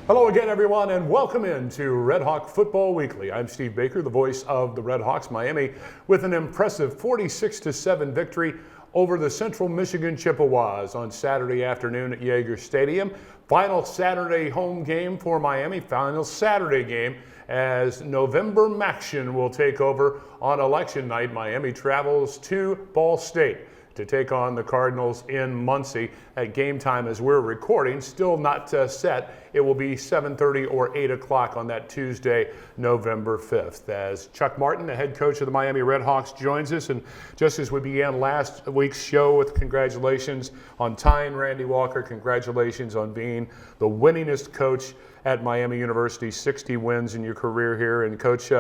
Hello again, everyone, and welcome into RedHawk Football Weekly. I'm Steve Baker, the voice of the RedHawks Miami, with an impressive 46-7 victory over the Central Michigan Chippewas on Saturday afternoon at Yager Stadium. Final Saturday home game for Miami, final Saturday game as November Maction will take over on election night. Miami travels to Ball State to take on the Cardinals in Muncie at game time as we're recording. Still not set. It will be 7:30 or 8 o'clock on that Tuesday, November 5th. As Chuck Martin, the head coach of the Miami RedHawks, joins us. And just as we began last week's show with congratulations on tying Randy Walker, congratulations on being the winningest coach at Miami University, 60 wins in your career here. And Coach,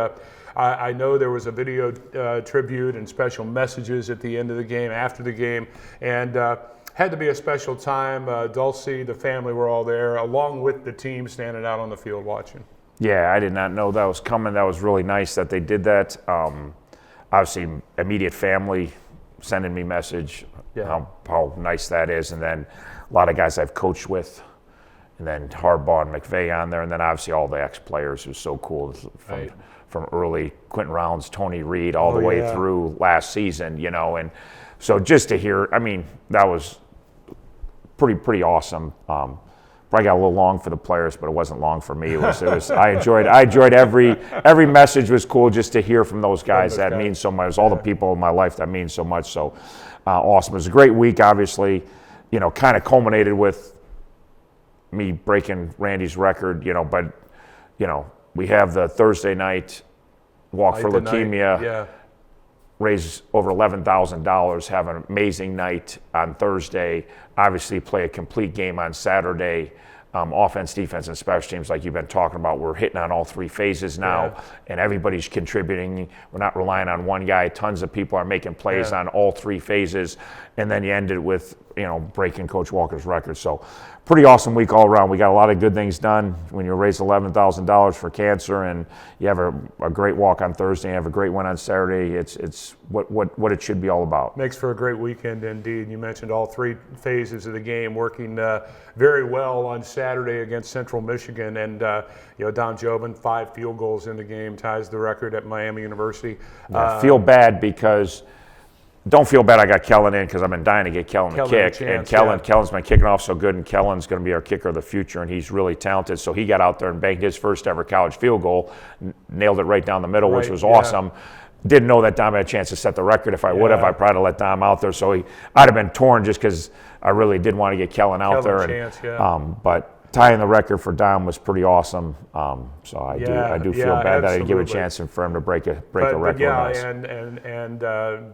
I know there was a video tribute and special messages at the end of the game, after the game, and had to be a special time. Dulcie, the family were all there, along with the team standing out on the field watching. Yeah, I did not know that was coming. That was really nice that they did that. Obviously, immediate family sending me message, how nice that is, and then a lot of guys I've coached with, and then Harbaugh and McVay on there, and then obviously all the ex-players who's so cool from early Quentin Rounds, Tony Reed, all the way through last season, and so just to hear, I mean, that was pretty awesome. Probably got a little long for the players, but it wasn't long for me. It was I enjoyed every message was cool just to hear from those guys. That means so much. It was all the people in my life that means so much. So awesome. It was a great week, obviously, kind of culminated with me breaking Randy's record, but we have the Thursday night walk for leukemia, raise over $11,000, have an amazing night on Thursday, obviously play a complete game on Saturday. Offense, defense, and special teams, like you've been talking about, we're hitting on all three phases now, and everybody's contributing. We're not relying on one guy. Tons of people are making plays on all three phases, and then you end it with, breaking Coach Walker's record. So pretty awesome week all around. We got a lot of good things done. When you raise $11,000 for cancer and you have a great walk on Thursday, you have a great one on Saturday, it's what it should be all about. Makes for a great weekend indeed. You mentioned all three phases of the game working very well on Saturday against Central Michigan, and Don Jobin, 5 field goals in the game, ties the record at Miami University. Feel bad because don't feel bad I got Kellen in because I've been dying to get Kellen a kick. And Kellen's been kicking off so good, and Kellen's going to be our kicker of the future, and he's really talented. So he got out there and banged his first ever college field goal, nailed it right down the middle, which was awesome. Didn't know that Dom had a chance to set the record. If I would have, I probably let Dom out there. So I'd have been torn just because I really did want to get Kellen out there. But tying the record for Dom was pretty awesome. So I do feel bad that I didn't give a chance for him to break a record. And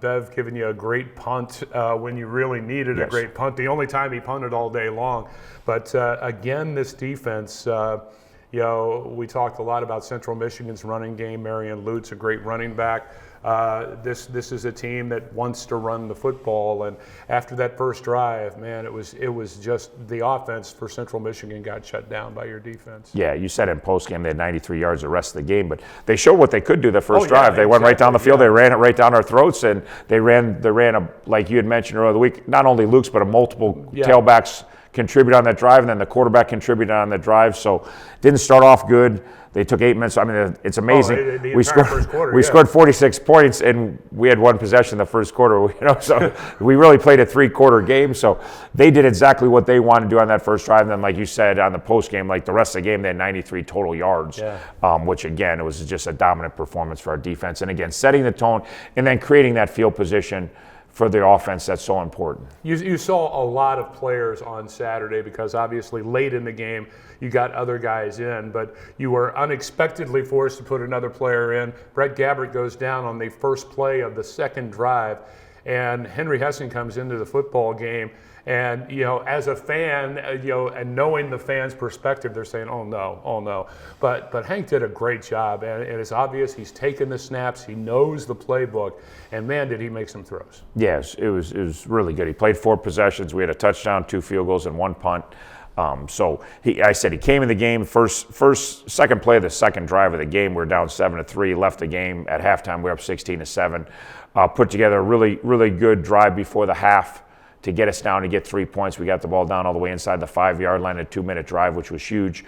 Bev giving you a great punt when you really needed a great punt. The only time he punted all day long. But again, this defense. We talked a lot about Central Michigan's running game. Marion Lutz, a great running back. This is a team that wants to run the football, and after that first drive, man, it was just the offense for Central Michigan got shut down by your defense. Yeah, you said in postgame they had 93 yards the rest of the game, but they showed what they could do the first drive. They went right down the field. They ran it right down our throats, and they ran like you had mentioned earlier the week. Not only Luke's, but multiple tailbacks contribute on that drive, and then the quarterback contributed on the drive. So didn't start off good. They took 8 minutes. I mean, it's amazing. We scored 46 points, and we had one possession in the first quarter. So we really played a 3-quarter game. So they did exactly what they wanted to do on that first drive. And then, like you said, on the post game, like the rest of the game, they had 93 total yards, which again, it was just a dominant performance for our defense. And again, setting the tone and then creating that field position for the offense that's so important. You saw a lot of players on Saturday because obviously late in the game you got other guys in, but you were unexpectedly forced to put another player in. Brett Gabbert goes down on the first play of the second drive, and Henry Hessen comes into the football game. And, as a fan, and knowing the fans' perspective, they're saying, oh no. But Hank did a great job, and it's obvious he's taken the snaps, he knows the playbook, and man, did he make some throws. Yes, it was really good. He played 4 possessions. We had a touchdown, 2 field goals, and 1 punt. So he came in the game, second play of the second drive of the game, we were down 7-3, left the game at halftime, we were up 16-7. Put together a really, really good drive before the half to get us down to get 3 points. We got the ball down all the way inside the 5-yard line, a 2-minute drive, which was huge.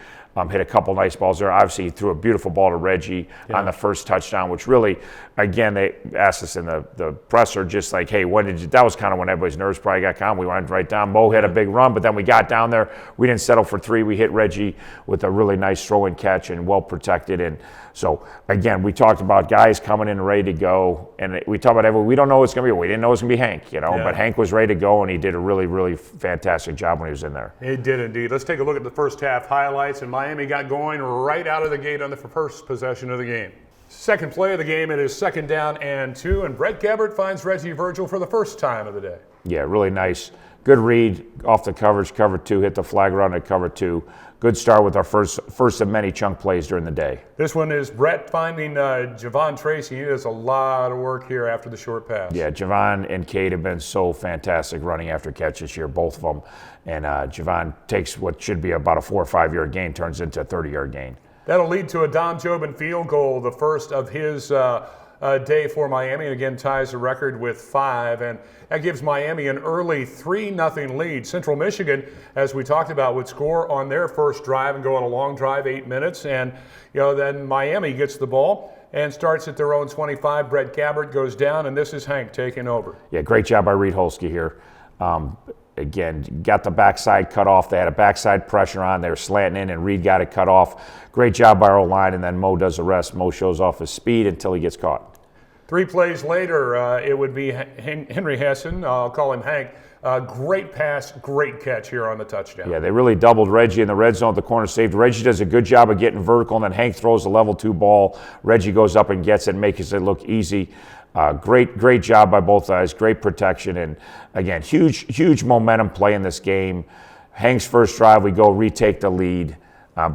Hit a couple nice balls there. Obviously, he threw a beautiful ball to Reggie on the first touchdown, which really, again, they asked us in the presser, just like, hey, when did you, that was kind of when everybody's nerves probably got calm. We went right down. Mo had a big run, but then we got down there. We didn't settle for 3. We hit Reggie with a really nice throw and catch and well protected. And so, again, we talked about guys coming in ready to go. And we talked about we don't know what's going to be. We didn't know it was going to be Hank, but Hank was ready to go, and he did a really, really fantastic job when he was in there. He did indeed. Let's take a look at the first half highlights. And Miami got going right out of the gate on the first possession of the game. Second play of the game, it is 2nd down and 2, and Brett Gabbert finds Reggie Virgil for the first time of the day. Yeah, really nice. Good read off the coverage, cover 2, hit the flag run at cover 2. Good start with our first of many chunk plays during the day. This one is Brett finding Javon Tracy. He does a lot of work here after the short pass. Yeah, Javon and Cade have been so fantastic running after catch this year, both of them. And Javon takes what should be about a 4 or 5 yard gain, turns into a 30-yard gain. That'll lead to a Dom Jobin field goal, the first of his day for Miami, and again ties the record with 5, and that gives Miami an early 3-0 lead. Central Michigan, as we talked about, would score on their first drive and go on a long drive, 8 minutes, and then Miami gets the ball and starts at their own 25. Brett Gabbert goes down, and this is Hank taking over. Yeah, great job by Reed Holsky here. Again, got the backside cut off. They had a backside pressure on. They were slanting in, and Reed got it cut off. Great job by our O-line, and then Mo does the rest. Mo shows off his speed until he gets caught. 3 plays later, it would be Henry Hessen. I'll call him Hank. Great pass, great catch here on the touchdown. Yeah, they really doubled Reggie in the red zone at the corner safety. Reggie does a good job of getting vertical, and then Hank throws the level 2 ball. Reggie goes up and gets it, makes it look easy. Great job by both guys. Great protection, and again, huge momentum play in this game. Hank's first drive, we go retake the lead.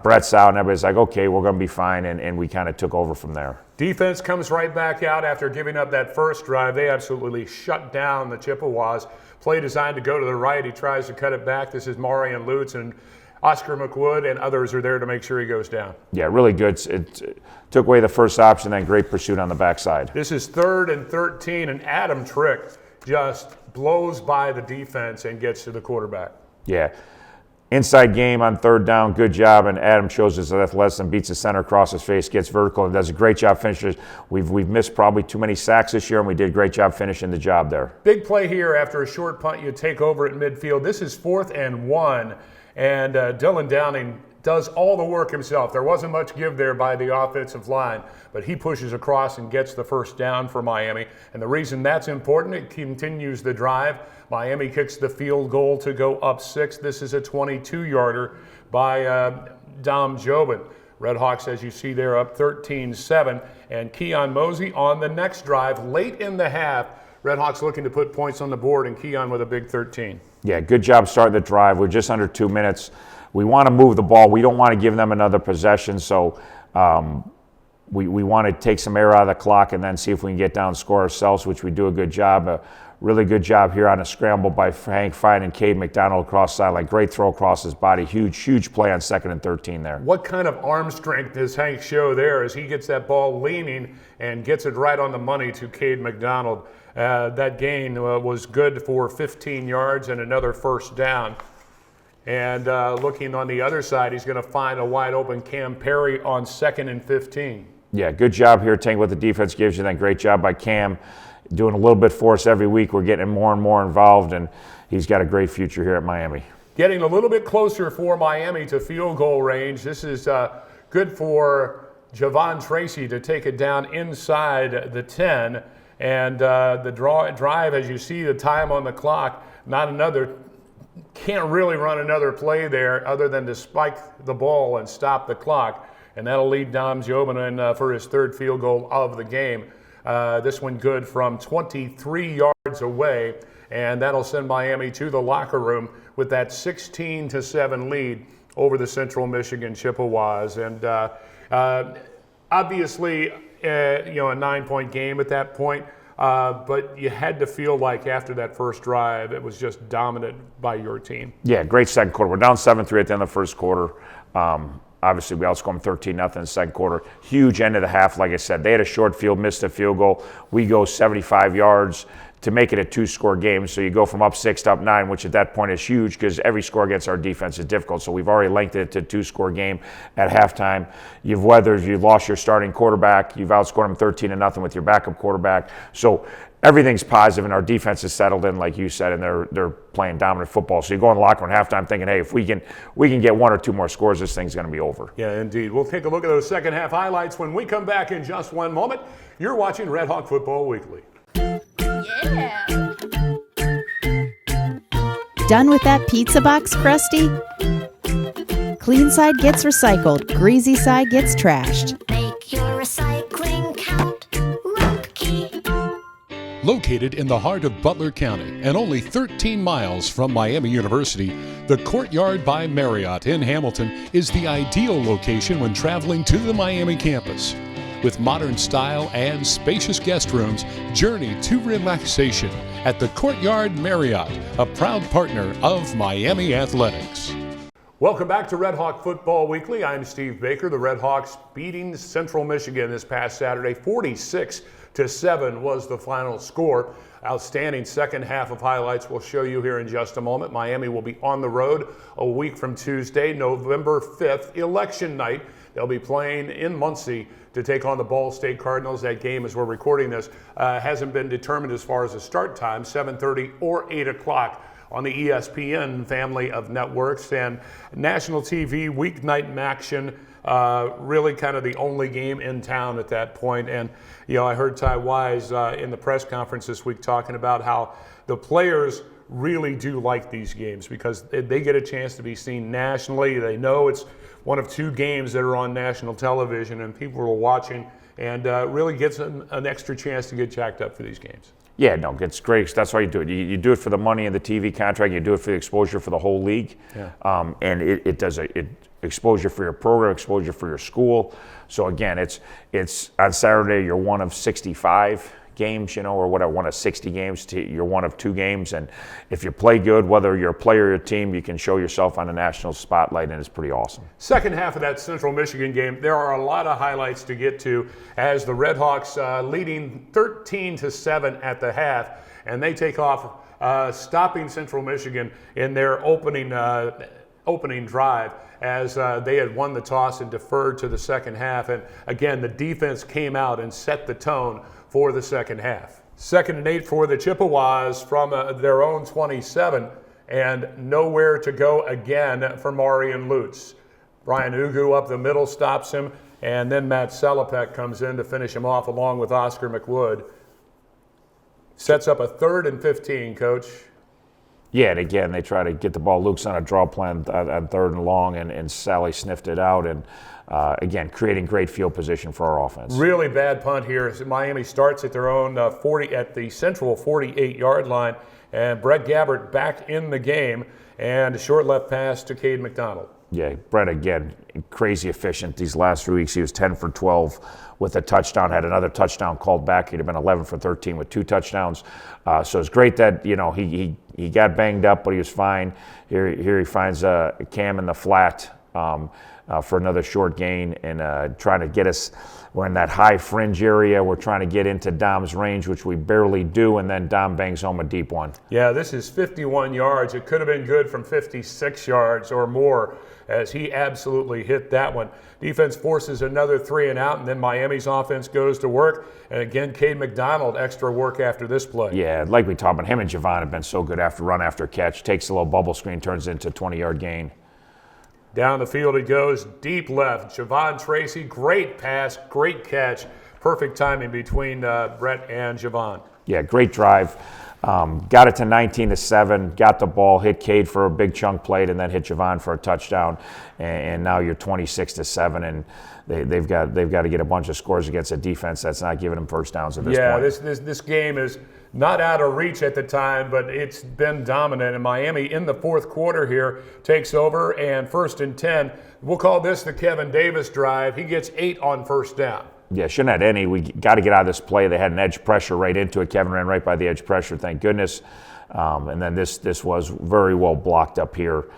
Brett's out, and everybody's like, okay, we're going to be fine, and we kind of took over from there. Defense comes right back out after giving up that first drive. They absolutely shut down the Chippewas. Play designed to go to the right. He tries to cut it back. This is Marion Lutz, and Oscar McWood and others are there to make sure he goes down. Yeah, really good. It took away the first option, then great pursuit on the backside. This is 3rd and 13, and Adam Trick just blows by the defense and gets to the quarterback. Yeah. Inside game on 3rd down, good job, and Adam shows his athleticism, beats the center across his face, gets vertical, and does a great job finishing. We've missed probably too many sacks this year, and we did a great job finishing the job there. Big play here after a short punt. You take over at midfield. This is 4th and 1, and Dylan Downing does all the work himself. There wasn't much give there by the offensive line, but he pushes across and gets the first down for Miami. And the reason that's important, it continues the drive. Miami kicks the field goal to go up 6. This is a 22-yarder by Dom Jobin. RedHawks, as you see there, up 13-7. And Keon Mosey on the next drive, late in the half. RedHawks looking to put points on the board, and Keon with a big 13. Yeah, good job starting the drive. We're just under 2 minutes. We want to move the ball. We don't want to give them another possession, so we want to take some air out of the clock and then see if we can get down and score ourselves, which we do a good job. A really good job here on a scramble by Hank finding Cade McDonald across the sideline. Great throw across his body. Huge play on 2nd and 13 there. What kind of arm strength does Hank show there as he gets that ball leaning and gets it right on the money to Cade McDonald? That gain was good for 15 yards and another first down. And looking on the other side, he's going to find a wide open Cam Perry on 2nd and 15. Yeah, good job here, taking what the defense gives you. Then great job by Cam, doing a little bit for us every week. We're getting more and more involved, and he's got a great future here at Miami. Getting a little bit closer for Miami to field goal range. This is good for Javon Tracy to take it down inside the 10. And the drive, as you see the time on the clock, can't really run another play there other than to spike the ball and stop the clock. And that'll lead Dom Jobin for his 3rd field goal of the game. This one good from 23 yards away, and that'll send Miami to the locker room with that 16-7 lead over the Central Michigan Chippewas. And obviously, a 9-point game at that point. But you had to feel like after that first drive, it was just dominant by your team. Yeah, great second quarter. We're down 7-3 at the end of the first quarter. Obviously, we outscored them 13-0 in the second quarter. Huge end of the half, like I said. They had a short field, missed a field goal. We go 75 yards to make it a 2-score game. So you go from up 6 to up 9, which at that point is huge because every score against our defense is difficult. So we've already lengthened it to a 2-score game at halftime. You've lost your starting quarterback. You've outscored them 13-0 with your backup quarterback. So everything's positive, and our defense is settled in, like you said, and they're playing dominant football. So you go in the locker room at halftime thinking, hey, if we can get 1 or 2 more scores, this thing's going to be over. Yeah, indeed. We'll take a look at those second half highlights when we come back in just one moment. You're watching RedHawk Football Weekly. Yeah. Done with that pizza box, Krusty? Clean side gets recycled, greasy side gets trashed. Make your recycling count. Rocky. Located in the heart of Butler County and only 13 miles from Miami University, the Courtyard by Marriott in Hamilton is the ideal location when traveling to the Miami campus. With modern style and spacious guest rooms, journey to relaxation at the Courtyard Marriott, a proud partner of Miami Athletics. Welcome back to RedHawk Football Weekly. I'm Steve Baker. The RedHawks beating Central Michigan this past Saturday. 46-7 was the final score. Outstanding second half of highlights we'll show you here in just a moment. Miami will be on the road a week from Tuesday, November 5th, election night. They'll be playing in Muncie to take on the Ball State Cardinals. That game, as we're recording this, hasn't been determined as far as the start time, 7:30 or 8 o'clock on the ESPN family of networks. And national TV weeknight action, really kind of the only game in town at that point. And, I heard Ty Wise in the press conference this week talking about how the players really do like these games because they get a chance to be seen nationally. They know it's one of 2 games that are on national television and people are watching, and really gets them an extra chance to get jacked up for these games. Yeah, no, it's great. That's why you do it. You do it for the money in the TV contract. You do it for the exposure for the whole league. Yeah. And it does exposure for your program, exposure for your school. So again, it's on Saturday you're one of 65 games, or whatever, one of 60 games. You're one of 2 games, and if you play good, whether you're a player or a team, you can show yourself on the national spotlight, and it's pretty awesome. Second half of that Central Michigan game, there are a lot of highlights to get to as the RedHawks leading 13-7 at the half, and they take off, stopping Central Michigan in their opening drive as they had won the toss and deferred to the second half. And again, the defense came out and set the tone for the second half. 2nd and 8 for the Chippewas from their own 27, and nowhere to go again for Marion Lutz. Brian Ugu up the middle stops him, and then Matt Salopek comes in to finish him off along with Oscar McWood. Sets up a 3rd and 15, Coach. Yeah, and again, they try to get the ball loose on a draw plan on 3rd and long, and Sally sniffed it out, and again, creating great field position for our offense. Really bad punt here. Miami starts at their own 40 at the central 48-yard line, and Brett Gabbert back in the game, and a short left pass to Cade McDonald. Yeah, Brett, again, crazy efficient these last 3 weeks. He was 10 for 12 with a touchdown, had another touchdown called back. He'd have been 11 for 13 with 2 touchdowns. So it's great that, he got banged up, but he was fine. Here he finds Cam in the flat for another short gain, and trying to get us. We're in that high fringe area. We're trying to get into Dom's range, which we barely do, and then Dom bangs home a deep one. Yeah, this is 51 yards. It could have been good from 56 yards or more, as he absolutely hit that one. Defense forces another 3 and out, and then Miami's offense goes to work. And again, Cade McDonald, extra work after this play. Yeah, like we talked about, him and Javon have been so good after run after catch. Takes a little bubble screen, turns into a 20-yard gain. Down the field he goes, deep left. Javon Tracy, great pass, great catch. Perfect timing between Brett and Javon. Yeah, great drive. Got it to 19-7, got the ball, hit Cade for a big chunk plate, and then hit Javon for a touchdown. And now you're 26-7, and they've got to get a bunch of scores against a defense that's not giving them first downs at this point. Yeah, this game is not out of reach at the time, but it's been dominant. And Miami in the fourth quarter here takes over, and 1st and 10. We'll call this the Kevin Davis drive. He gets 8 on first down. Yeah, shouldn't have had any. We got to get out of this play. They had an edge pressure right into it. Kevin ran right by the edge pressure, thank goodness. And then this was very well blocked up here.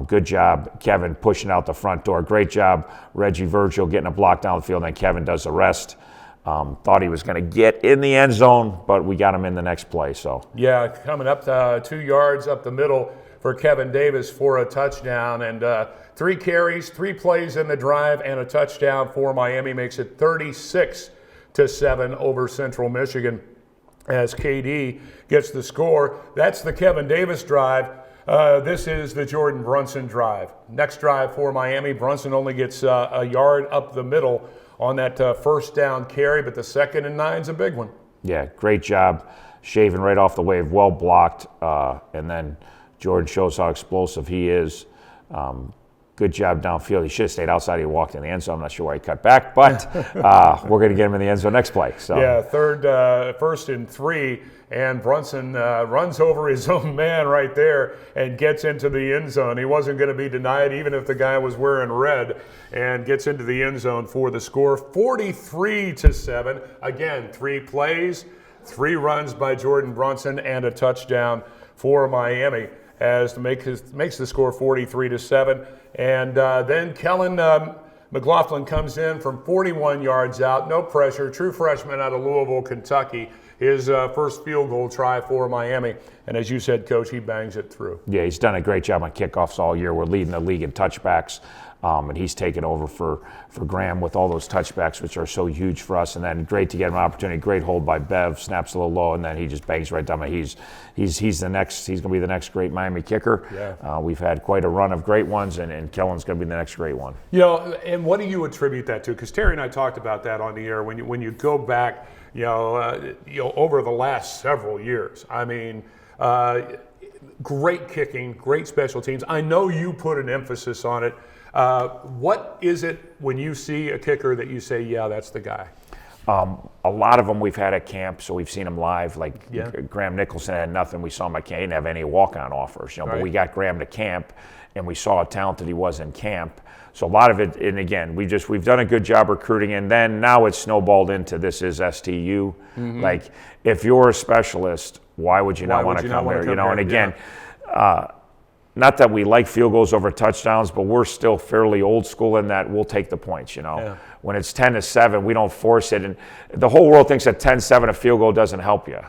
Good job, Kevin, pushing out the front door. Great job, Reggie Virgil getting a block down the field, and then Kevin does the rest. Thought he was going to get in the end zone, but we got him in the next play. So Yeah, coming up 2 yards up the middle for Kevin Davis for a touchdown. And 3 carries, 3 plays in the drive, and a touchdown for Miami makes it 36-7 over Central Michigan as KD gets the score. That's the Kevin Davis drive. This is the Jordan Brunson drive. Next drive for Miami, Brunson only gets a yard up the middle on that first down carry, but the 2nd and 9's a big one. yeah, great job shaving right off the wave, well blocked, and then Jordan shows how explosive he is. Good job downfield. He should have stayed outside. He walked in the end zone. I'm not sure why he cut back, but we're going to get him in the end zone next play. So Yeah, 1st and 3, and Brunson runs over his own man right there and gets into the end zone. He wasn't going to be denied even if the guy was wearing red, and gets into the end zone for the score, 43-7. Again, 3 plays, 3 runs by Jordan Brunson, and a touchdown for Miami as to makes the score 43-7. And then Kellen McLaughlin comes in from 41 yards out, no pressure, true freshman out of Louisville, Kentucky. His first field goal try for Miami. And as you said, Coach, he bangs it through. yeah, he's done a great job on kickoffs all year. We're leading the league in touchbacks, and he's taken over for Graham with all those touchbacks, which are so huge for us. And then great to get him an opportunity. Great hold by Bev, snaps a little low, and then he just bangs right down. He's the next. He's going to be the next great Miami kicker. Yeah. We've had quite a run of great ones, and Kellen's going to be the next great one. You know, and what do you attribute that to? Because Terry and I talked about that on the air. When you go back, over the last several years, I mean, great kicking, great special teams. I know you put an emphasis on it. What is it when you see a kicker that you say, yeah, that's the guy? A lot of them we've had at camp, so we've seen them live. Like Yeah. Graham Nicholson had nothing. We saw him at camp. He didn't have any walk-on offers, but Right. we got Graham to camp, and we saw how talented he was in camp. So a lot of it, and again, we've done a good job recruiting, and then now it's snowballed into this is STU. Like, if you're a specialist, why would you not want to come here? And again, not that we like field goals over touchdowns, but we're still fairly old school in that we'll take the points, Yeah. When it's 10-7, we don't force it. And the whole world thinks that 10-7 a field goal doesn't help you,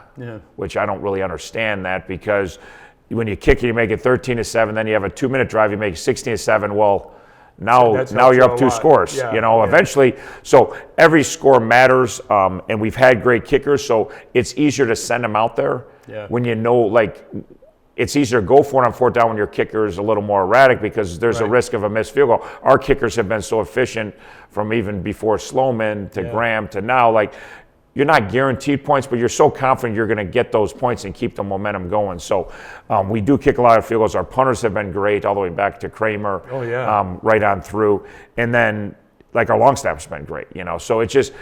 which I don't really understand that, because when you kick it, you make it 13-7, then you have a 2-minute drive, you make it 16-7. Well, now you're up 2 scores, Yeah. eventually. So every score matters, and we've had great kickers, so it's easier to send them out there when it's easier to go for it on 4th down when your kicker is a little more erratic, because there's a risk of a missed field goal. Our kickers have been so efficient from even before Sloman to Graham to now. You're not guaranteed points, but you're so confident you're going to get those points and keep the momentum going. So we do kick a lot of field goals. Our punters have been great all the way back to Kramer, right on through. And then, our long snappers have been great, So it's just,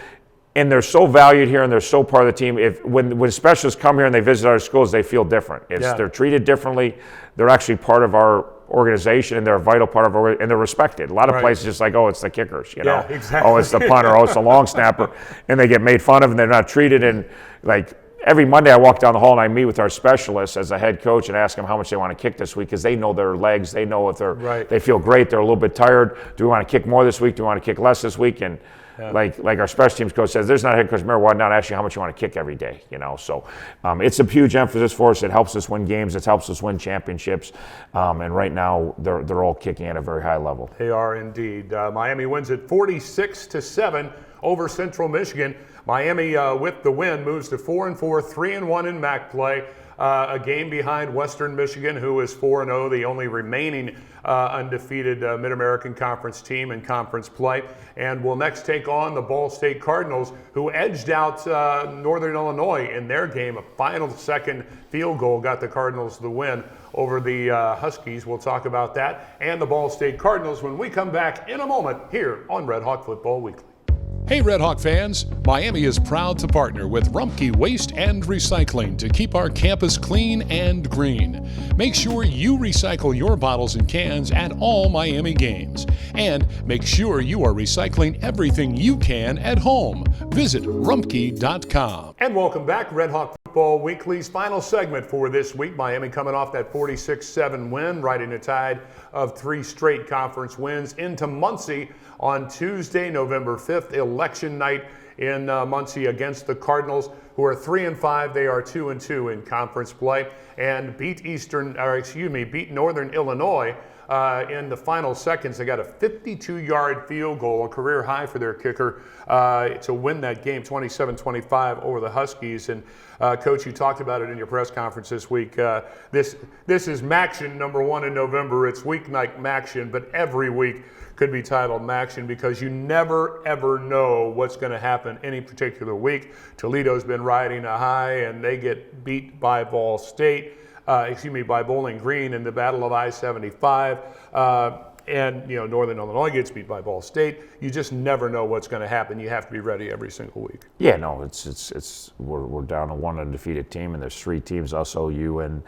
and they're so valued here, and they're so part of the team. When specialists come here and they visit our schools, they feel different. They're treated differently. They're actually part of our organization, and they're a vital part of our, and they're respected. A lot of places just it's the kickers, Yeah, exactly. Oh, it's the punter, oh, it's the long snapper, and they get made fun of, and they're not treated. And every Monday I walk down the hall and I meet with our specialists as a head coach and ask them how much they want to kick this week, because they know their legs, they know if they feel great, they're a little bit tired. Do we want to kick more this week? Do we want to kick less this week? And like our special teams coach says, there's not a head coach, why not ask you how much you want to kick every day, So it's a huge emphasis for us. It helps us win games. It helps us win championships. And right now they're all kicking at a very high level. They are indeed. Miami wins it 46-7 over Central Michigan. Miami with the win moves to 4-4, 3-1 in MAC play. A game behind Western Michigan, who is 4-0, the only remaining undefeated Mid-American Conference team in conference play, and will next take on the Ball State Cardinals, who edged out Northern Illinois in their game. A final second field goal got the Cardinals the win over the Huskies. We'll talk about that and the Ball State Cardinals when we come back in a moment here on RedHawk Football Weekly. Hey RedHawk fans, Miami is proud to partner with Rumpke Waste and Recycling to keep our campus clean and green. Make sure you recycle your bottles and cans at all Miami games. And make sure you are recycling everything you can at home. Visit rumpke.com. And welcome back, RedHawk Football Weekly's final segment for this week. Miami coming off that 46-7 win, riding a tide of 3 straight conference wins into Muncie on Tuesday, November 5th, election night in Muncie against the Cardinals, who are 3-5. They are 2-2 in conference play, and beat Northern Illinois in the final seconds. They got a 52-yard field goal, a career high for their kicker, to win that game 27-25 over the Huskies. And Coach, you talked about it in your press conference this week. This is Maction #1 in November. It's weeknight Maction, but every week could be titled Maction because you never ever know what's going to happen any particular week. Toledo's been riding a high, and they get beat by Ball State. By Bowling Green in the Battle of I-75, and Northern Illinois gets beat by Ball State. You just never know what's going to happen. You have to be ready every single week. Yeah, no, we're down to one undefeated team, and there's 3 teams. Us, OU, and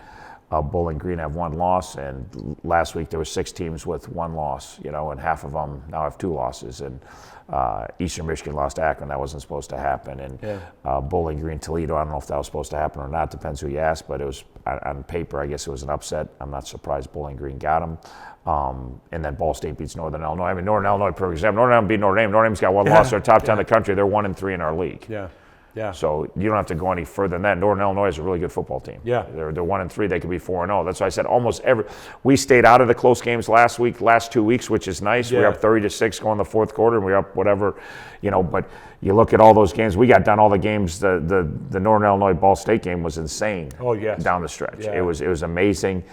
Bowling Green have 1 loss, and last week there were 6 teams with 1 loss. And half of them now have 2 losses, and Eastern Michigan lost to Akron. That wasn't supposed to happen. And Bowling Green, Toledo, I don't know if that was supposed to happen or not. Depends who you ask, but it was on paper, I guess it was an upset. I'm not surprised Bowling Green got them. And then Ball State beats Northern Illinois. I mean, Northern Illinois, for example, Northern Illinois beat Notre Dame. Notre Dame's got 1 loss. They're top 10 in the country. They're 1-3 in our league. Yeah. So you don't have to go any further than that. Northern Illinois is a really good football team. Yeah. They're 1-3. They could be 4-0. That's why I said we stayed out of the close games last 2 weeks, which is nice. Yeah. We're up 30-6 going the fourth quarter, and we're up whatever, but you look at all those games. We got done all the games. The Northern Illinois Ball State game was insane. Oh, yes. Down the stretch. Yeah. It was amazing.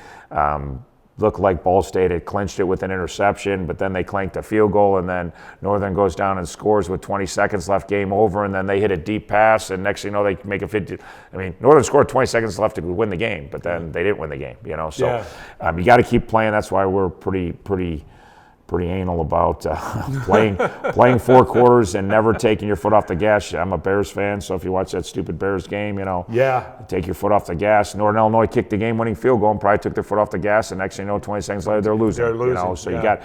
Looked like Ball State had clinched it with an interception, but then they clanked a field goal, and then Northern goes down and scores with 20 seconds left, game over, and then they hit a deep pass, and next thing you know, they make a 50. I mean, Northern scored 20 seconds left to win the game, but then they didn't win the game, So you got to keep playing. That's why we're pretty anal about playing 4 quarters and never taking your foot off the gas. I'm a Bears fan, so if you watch that stupid Bears game, take your foot off the gas. Northern Illinois kicked the game-winning field goal and probably took their foot off the gas, and next thing you know, 20 seconds later, they're losing. So you got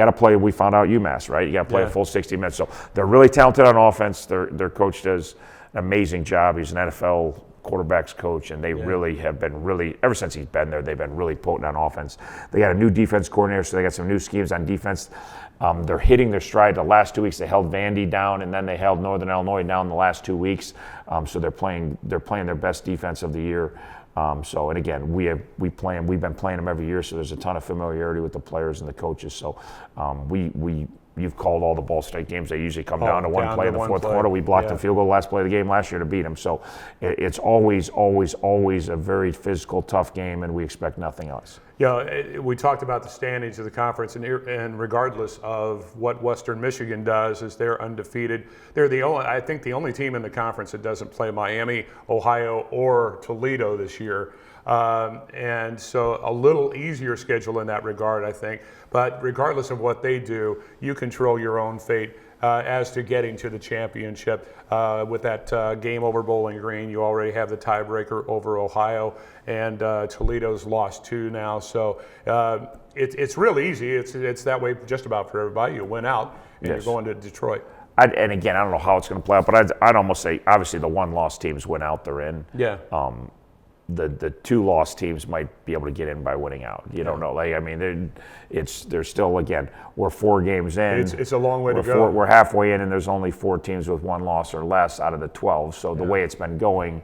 to play. We found out UMass, right? You got to play a full 60 minutes. So they're really talented on offense. Their coach does an amazing job. He's an NFL quarterbacks coach, and they really have been ever since he's been there, they've been really potent on offense. They got a new defense coordinator, so they got some new schemes on defense. They're hitting their stride. The last 2 weeks they held Vandy down, and then they held Northern Illinois down the last 2 weeks. So they're playing their best defense of the year. And again, we've been playing them every year, so there's a ton of familiarity with the players and the coaches. So you've called all the Ball State games. They usually come down to one play in the fourth quarter. We blocked the field goal last play of the game last year to beat them. So it's always a very physical, tough game, and we expect nothing else. We talked about the standings of the conference, and regardless of what Western Michigan does, is they're undefeated. They're the only team in the conference that doesn't play Miami, Ohio, or Toledo this year. And so a little easier schedule in that regard, I think. But regardless of what they do, you control your own fate as to getting to the championship. With that game over Bowling Green, you already have the tiebreaker over Ohio, and Toledo's lost 2 now. So it's real easy. It's that way just about for everybody. You win out, and you're going to Detroit. And again, I don't know how it's going to play out, but I'd almost say, obviously, the 1-loss teams win out, they're in. Yeah. The 2-loss teams might be able to get in by winning out. You don't know. They're still, again, we're 4 games in. It's a long way to go. We're halfway in, and there's only 4 teams with 1 loss or less out of the 12. So the way it's been going,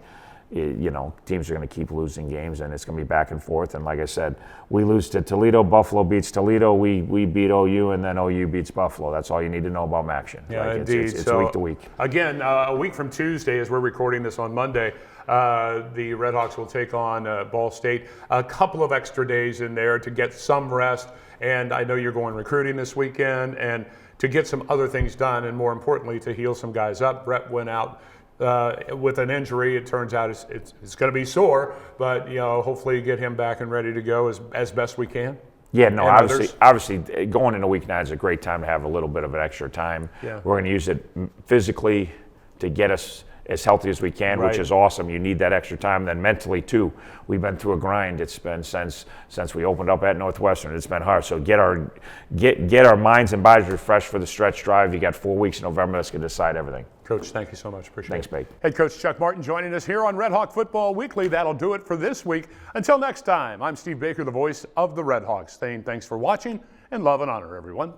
teams are going to keep losing games, and it's going to be back and forth. And like I said, we lose to Toledo, Buffalo beats Toledo, we beat OU, and then OU beats Buffalo. That's all you need to know about Maction. Indeed. It's week to week. Again, a week from Tuesday, as we're recording this on Monday, the RedHawks will take on Ball State. A couple of extra days in there to get some rest, and I know you're going recruiting this weekend, and to get some other things done, and more importantly, to heal some guys up. Brett went out with an injury. It turns out it's going to be sore, but hopefully get him back and ready to go as best we can. Yeah, no, obviously going into week 9 is a great time to have a little bit of an extra time. Yeah. We're going to use it physically to get us as healthy as we can, which is awesome. You need that extra time. And then mentally too, we've been through a grind. It's been since we opened up at Northwestern. It's been hard. So get our minds and bodies refreshed for the stretch drive. You got 4 weeks in November. That's going to decide everything. Coach, thank you so much. Appreciate it. Thanks, Bake. Head Coach Chuck Martin joining us here on RedHawk Football Weekly. That'll do it for this week. Until next time, I'm Steve Baker, the voice of the RedHawks, saying thanks for watching, and love and honor, everyone.